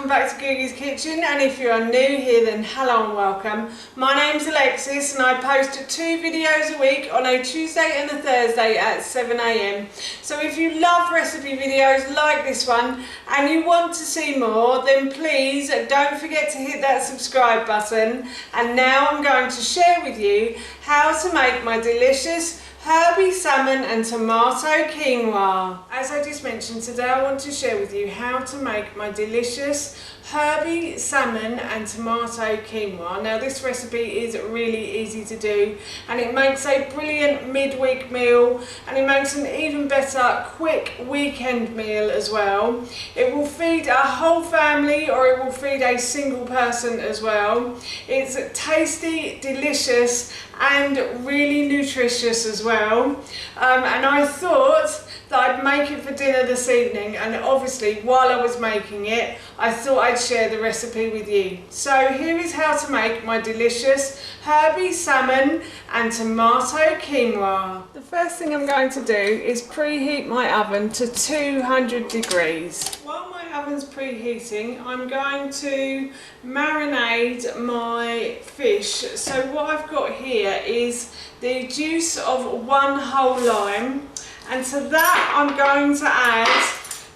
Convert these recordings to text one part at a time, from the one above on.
welcome back to Googie's Kitchen, and if you are new here then hello and welcome. My name's Alexis and I post 2 videos a week on a Tuesday and a Thursday at 7 AM. So if you love recipe videos like this one and you want to see more, then please don't forget to hit that subscribe button. And now I'm going to share with you how to make my delicious Herby salmon and tomato quinoa. As I just mentioned, today I want to share with you how to make my delicious Herby salmon and tomato quinoa. Now this recipe is really easy to do and it makes a brilliant midweek meal, and it makes an even better quick weekend meal as well. It will feed a whole family or it will feed a single person as well. It's tasty, delicious and really nutritious as well, and I thought that I'd make it for dinner this evening, and obviously while I was making it I thought I'd share the recipe with you. So here is how to make my delicious Herby salmon and tomato quinoa. The first thing I'm going to do is preheat my oven to 200 degrees. While my oven's preheating, I'm going to marinate my fish. So what I've got here is the juice of 1 whole lime, and to that I'm going to add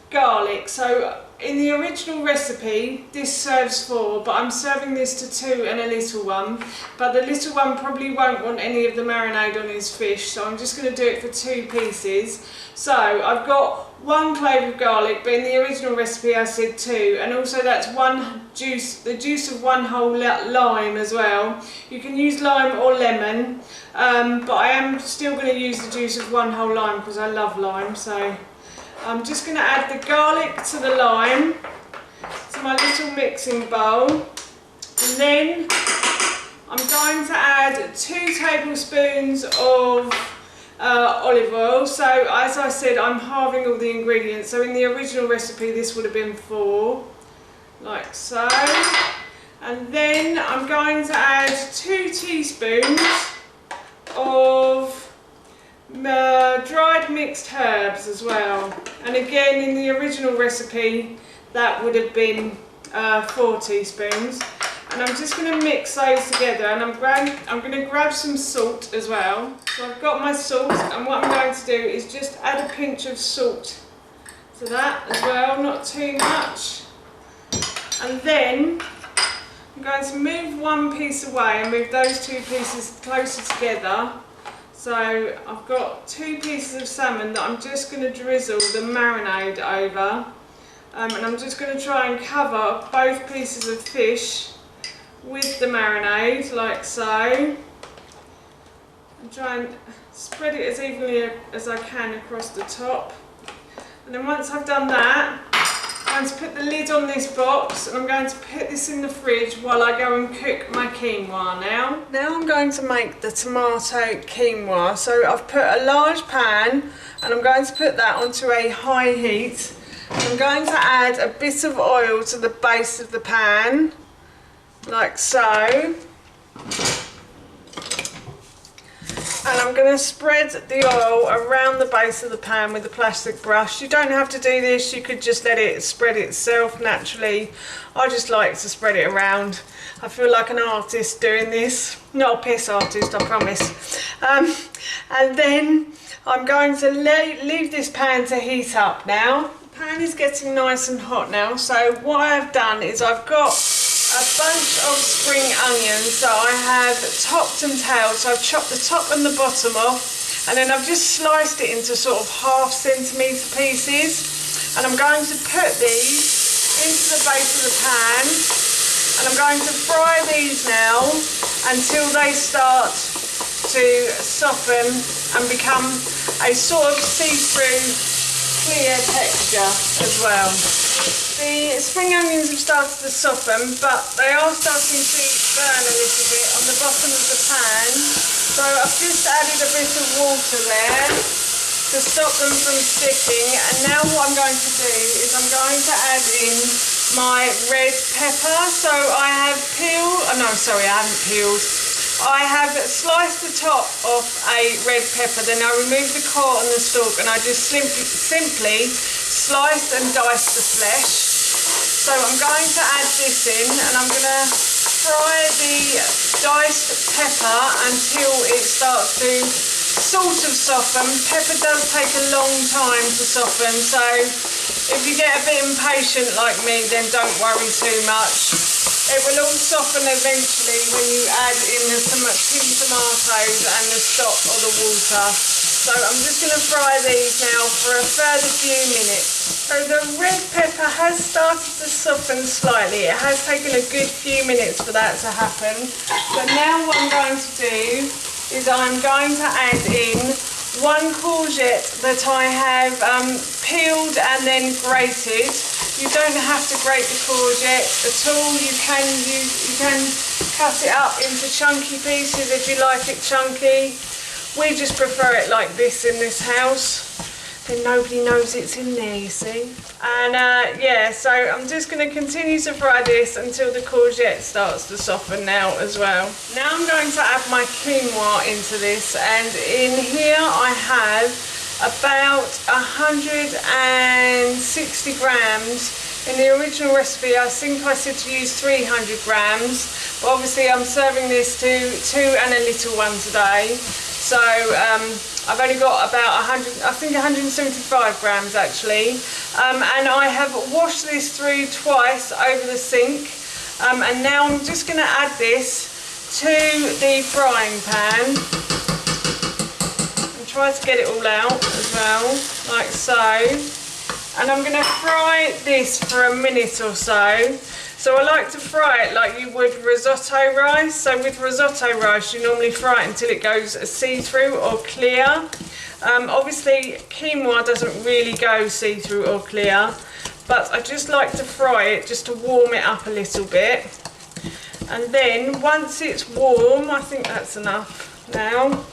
garlic. So in the original recipe this serves 4, but I'm serving this to 2 and a little one, but the little one probably won't want any of the marinade on his fish, so I'm just going to do it for 2 pieces. So I've got 1 clove of garlic, but in the original recipe I said 2, and also that's the juice of 1 whole lime as well. You can use lime or lemon, but I am still going to use the juice of 1 whole lime because I love lime. So I'm just going to add the garlic to the lime to my little mixing bowl, and then I'm going to add 2 tablespoons of olive oil. So as I said, I'm halving all the ingredients, so in the original recipe this would have been 4, like so. And then I'm going to add 2 teaspoons of dried mixed herbs as well, and again in the original recipe that would have been 4 teaspoons. And I'm just going to mix those together, and I'm going to grab some salt as well. So I've got my salt, and what I'm going to do is just add a pinch of salt to that as well, not too much. And then I'm going to move 1 piece away and move those 2 pieces closer together. So I've got 2 pieces of salmon that I'm just going to drizzle the marinade over, and I'm just going to try and cover both pieces of fish with the marinade like so, and try and spread it as evenly as I can across the top. And then once I've done that, I'm going to put the lid on this box, and I'm going to put this in the fridge while I go and cook my quinoa now. Now I'm going to make the tomato quinoa. So I've put a large pan and I'm going to put that onto a high heat. I'm going to add a bit of oil to the base of the pan, like so. And I'm going to spread the oil around the base of the pan with a plastic brush. You don't have to do this, you could just let it spread itself naturally. I just like to spread it around. I feel like an artist doing this. Not a piss artist, I promise. And then I'm going to leave this pan to heat up now. The pan is getting nice and hot now, so what I've done is I've got a bunch of spring onions, so I have topped and tailed, so I've chopped the top and the bottom off, and then I've just sliced it into sort of 1/2 centimetre pieces, and I'm going to put these into the base of the pan, and I'm going to fry these now until they start to soften and become a sort of see-through clear texture as well. The spring onions have started to soften, but they are starting to burn a little bit on the bottom of the pan. So I've just added a bit of water there to stop them from sticking. And now what I'm going to do is I'm going to add in my red pepper. So I have peeled, I haven't peeled. I have sliced the top off a red pepper, then I removed the core and the stalk, and I just simply sliced and diced the flesh. So I'm going to add this in, and I'm going to fry the diced pepper until it starts to sort of soften. Pepper does take a long time to soften, so if you get a bit impatient like me, then don't worry too much. It will all soften eventually when you add in the tin tomatoes and the stock or the water. So I'm just going to fry these now for a further few minutes. So the red pepper has started to soften slightly. It has taken a good few minutes for that to happen. But now what I'm going to do is I'm going to add in 1 courgette that I have peeled and then grated. You don't have to grate the courgette at all. You can cut it up into chunky pieces if you like it chunky. We just prefer it like this in this house. Then nobody knows it's in there, you see. And yeah, so I'm just going to continue to fry this until the courgette starts to soften now as well. Now I'm going to add my quinoa into this, and in here I have about 160 grams. In the original recipe, I think I said to use 300 grams, but obviously I'm serving this to 2 and a little one today. So I've only got about 175 grams actually. And I have washed this through twice over the sink. And now I'm just going to add this to the frying pan. And try to get it all out as well, like so. And I'm going to fry this for a minute or so. So I like to fry it like you would risotto rice. So with risotto rice, you normally fry it until it goes see-through or clear. Obviously, quinoa doesn't really go see-through or clear, but I just like to fry it just to warm it up a little bit. And then once it's warm, I think that's enough now.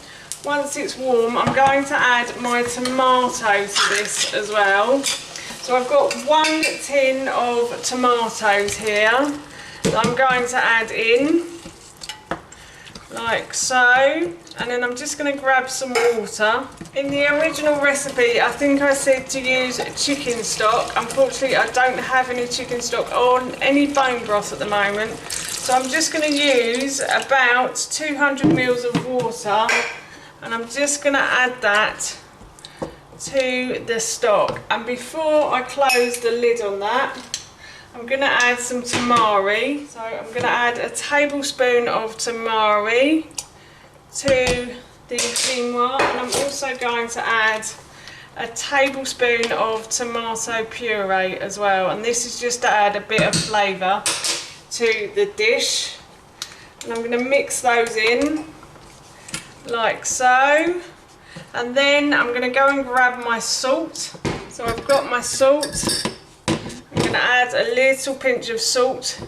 Once it's warm, I'm going to add my tomato to this as well. So I've got 1 tin of tomatoes here that I'm going to add in, like so. And then I'm just going to grab some water. In the original recipe, I think I said to use chicken stock. Unfortunately, I don't have any chicken stock or any bone broth at the moment. So I'm just going to use about 200 ml of water, and I'm just going to add that to the stock. And before I close the lid on that, I'm going to add some tamari. So I'm going to add a tablespoon of tamari to the quinoa, and I'm also going to add a tablespoon of tomato puree as well, and this is just to add a bit of flavour to the dish. And I'm going to mix those in like so. And then I'm going to go and grab my salt. So I've got my salt. I'm going to add a little pinch of salt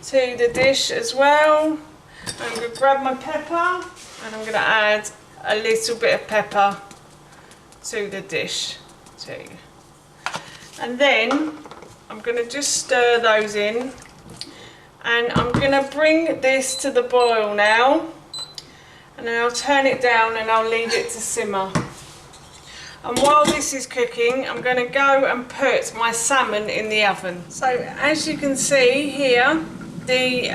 to the dish as well. I'm going to grab my pepper, and I'm going to add a little bit of pepper to the dish too. And then I'm going to just stir those in. And I'm going to bring this to the boil now. And then I'll turn it down and I'll leave it to simmer. And while this is cooking, I'm going to go and put my salmon in the oven. So as you can see here, the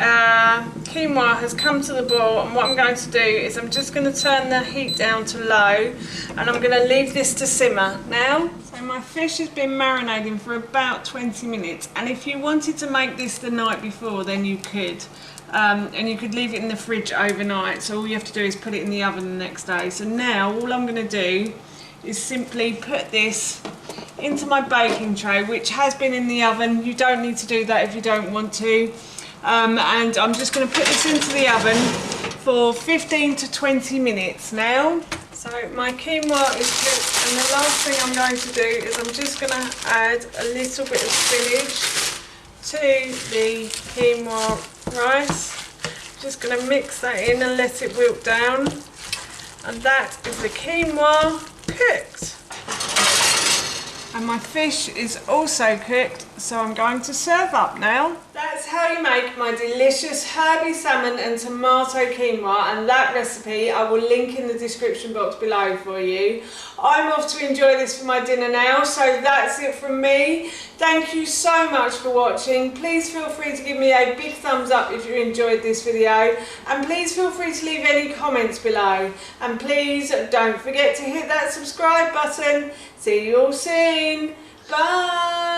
quinoa has come to the boil, and what I'm going to do is I'm just going to turn the heat down to low, and I'm going to leave this to simmer now. So my fish has been marinating for about 20 minutes, and if you wanted to make this the night before, then you could. And you could leave it in the fridge overnight, so all you have to do is put it in the oven the next day. So now all I'm going to do is simply put this into my baking tray, which has been in the oven. You don't need to do that if you don't want to. And I'm just going to put this into the oven for 15 to 20 minutes now. So my quinoa is cooked, and the last thing I'm going to do is I'm just going to add a little bit of spinach to the quinoa rice. Just going to mix that in and let it wilt down, and that is the quinoa cooked. And my fish is also cooked, so I'm going to serve up now. That's that's how you make my delicious herby salmon and tomato quinoa, and that recipe I will link in the description box below for you. I'm off to enjoy this for my dinner now, so that's it from me. Thank you so much for watching. Please feel free to give me a big thumbs up if you enjoyed this video, and please feel free to leave any comments below, and please don't forget to hit that subscribe button. See you all soon. Bye.